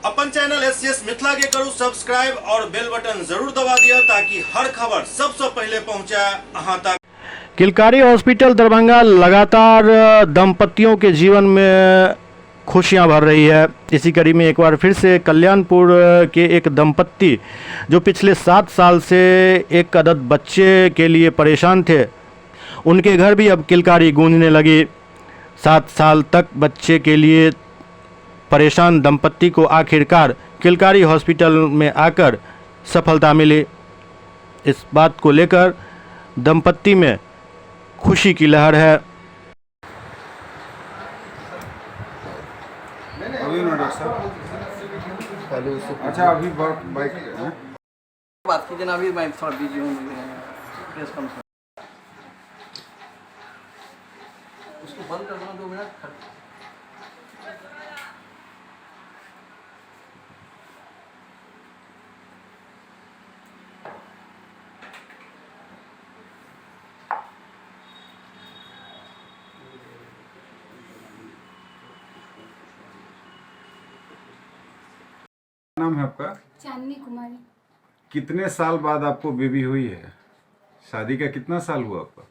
अपन channel SCS Mithila के करू subscribe और बेल बटन जरूर दबा दिया ताकि हर खबर सबसे पहले पहुंचे अहां तक। किलकारी हॉस्पिटल दरभंगा लगातार दंपतियों के जीवन में खुशियां भर रही है। इसी कड़ी में एक बार फिर से कल्याणपुर के एक दंपत्ति जो पिछले 7 साल से एक अदद बच्चे के लिए परेशान थे, उनके घर भी अब किलकारी गूंजने लगी। 7 साल तक बच्चे के लिए परेशान दंपत्ति को आखिरकार किलकारी हॉस्पिटल में आकर सफलता मिली। इस बात को लेकर दंपत्ति में खुशी की लहर है। अच्छा अभी बाइक बात कीजिए ना, अभी मैं थोड़ा बिजी हूँ। प्रेस कॉन्फ्रेंस उसको बंद कर दो 2 मिनट। नाम है आपका? चांदनी कुमारी। कितने साल बाद आपको बेबी हुई है? शादी का कितना साल हुआ आपका?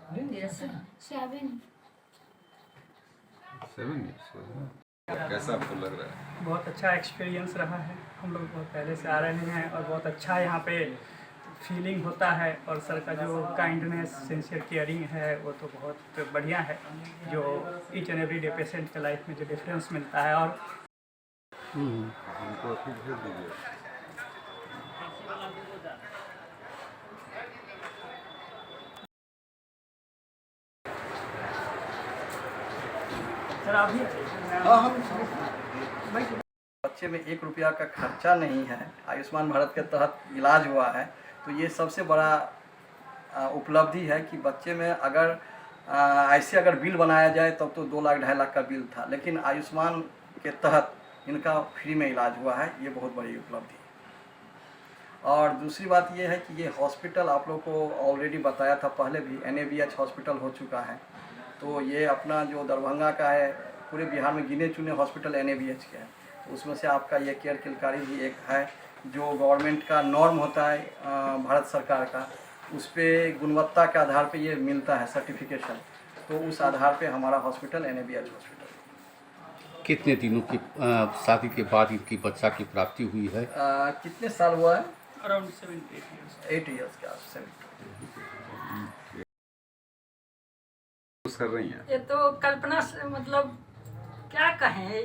7 years। कैसा आपको लग रहा है? बहुत अच्छा एक्सपीरियंस रहा है। हम लोग बहुत पहले से आ रहे हैं और बहुत अच्छा यहाँ पे फीलिंग होता है। और सर का जो काइंडनेस, सिंसियर केयरिंग है वो तो बहुत बढ़िया है, जो each and every day patient के लाइफ में जो डिफरेंस मिलता है। और हमको अभी भेज दीजिए। सर अभी बच्चे में 1 रुपया का खर्चा नहीं है, आयुष्मान भारत के तहत इलाज हुआ है। तो ये सबसे बड़ा उपलब्धि है कि बच्चे में अगर ऐसे अगर बिल बनाया जाए तब तो 2 लाख 2.5 लाख का बिल था, लेकिन आयुष्मान के तहत इनका फ्री में इलाज हुआ है। ये बहुत बड़ी उपलब्धि है। और दूसरी बात ये है कि ये हॉस्पिटल आप लोग को ऑलरेडी बताया था पहले भी, NABH हॉस्पिटल हो चुका है। तो ये अपना जो दरभंगा का है, पूरे बिहार में गिने चुने हॉस्पिटल NABH के हैं। तो उसमें से आपका ये केयर किलकारी भी एक है, जो गवर्नमेंट का नॉर्म होता है भारत सरकार का, उस पर गुणवत्ता के आधार पे ये मिलता है सर्टिफिकेशन। तो उस आधार पे हमारा हॉस्पिटल NABH हॉस्पिटल। कितने दिनों की शादी के बाद इनकी बच्चा की प्राप्ति हुई है? कितने साल हुआ है? Around 7 to 8 years। 8 years के आसपास। कर रही हैं? ये तो कल्पना से, मतलब क्या कहें,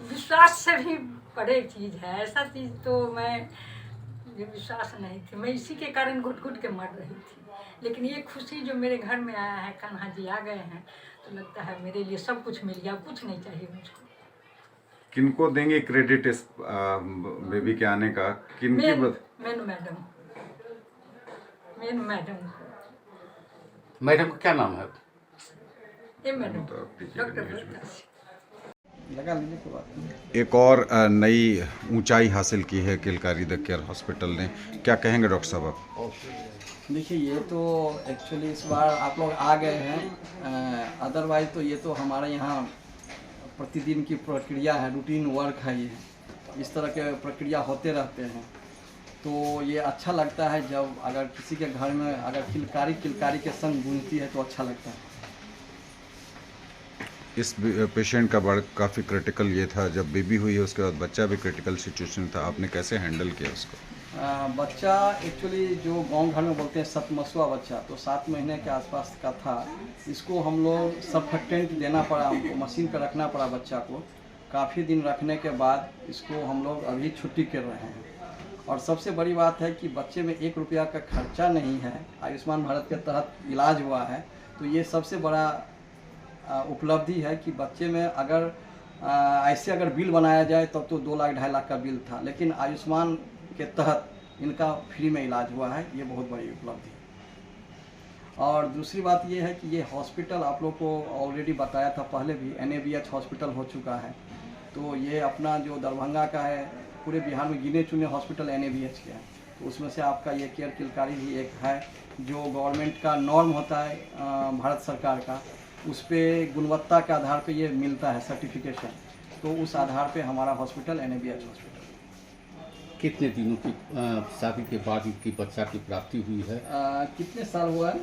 विश्वास से भी बड़े चीज़ है। ऐसा चीज़ तो मैं विश्वास नहीं थी। मैं इसी के कारण घुट घुट के मर रही थी। लेकिन ये खुशी जो मेरे घर में आया है, कान्हा जी आ गए हैं, तो लगता है मेरे लिए सब कुछ मिल गया, कुछ नहीं चाहिए मुझको। किनको देंगे क्रेडिट इस बेबी के आने का? किनकी मेन मैडम मैडम का क्या नाम है? ये मैडम तो डॉक्टर। लगा लीजिए कोई बात नहीं। एक और नई ऊंचाई हासिल की है किलकारी द केयर हॉस्पिटल ने, क्या कहेंगे डॉक्टर साहब आप? देखिए, ये तो एक्चुअली इस बार आप लोग आ गए हैं, अदरवाइज तो ये तो हमारे यहाँ प्रतिदिन की प्रक्रिया है, रूटीन वर्क है। ये इस तरह के प्रक्रिया होते रहते हैं। तो ये अच्छा लगता है जब अगर किसी के घर में अगर किलकारी के संग गूंजती है तो अच्छा लगता है। इस पेशेंट का काफ़ी क्रिटिकल ये था, जब बेबी हुई है उसके बाद बच्चा भी क्रिटिकल सिचुएशन था, आपने कैसे हैंडल किया उसको? बच्चा एक्चुअली जो गांव घर में बोलते हैं सतमसुआ बच्चा, तो 7 महीने के आसपास का था। इसको हम लोग सर्फेक्टेंट देना पड़ा, हमको मशीन पर रखना पड़ा बच्चा को। काफ़ी दिन रखने के बाद इसको हम लोग अभी छुट्टी कर रहे हैं। और सबसे बड़ी बात है कि बच्चे में 1 रुपया का खर्चा नहीं है, आयुष्मान भारत के तहत इलाज हुआ है। तो ये सबसे बड़ा उपलब्धि है कि बच्चे में अगर ऐसे अगर बिल बनाया जाए तब तो 2 लाख 2.5 लाख का बिल था, लेकिन आयुष्मान के तहत इनका फ्री में इलाज हुआ है। ये बहुत बड़ी उपलब्धि है। और दूसरी बात ये है कि ये हॉस्पिटल आप लोग को ऑलरेडी बताया था पहले भी, NABH हॉस्पिटल हो चुका है। तो ये अपना जो दरभंगा का है, पूरे बिहार में गिने चुने हॉस्पिटल NABH के हैं। तो उसमें से आपका ये केयर किलकारी भी एक है, जो गवर्नमेंट का नॉर्म होता है भारत सरकार का, उस पर गुणवत्ता के आधार पे ये मिलता है सर्टिफिकेशन। तो उस आधार पे हमारा हॉस्पिटल NABH हॉस्पिटल। कितने दिनों की शादी के बाद इनकी बच्चा की प्राप्ति हुई है? कितने साल हुआ है?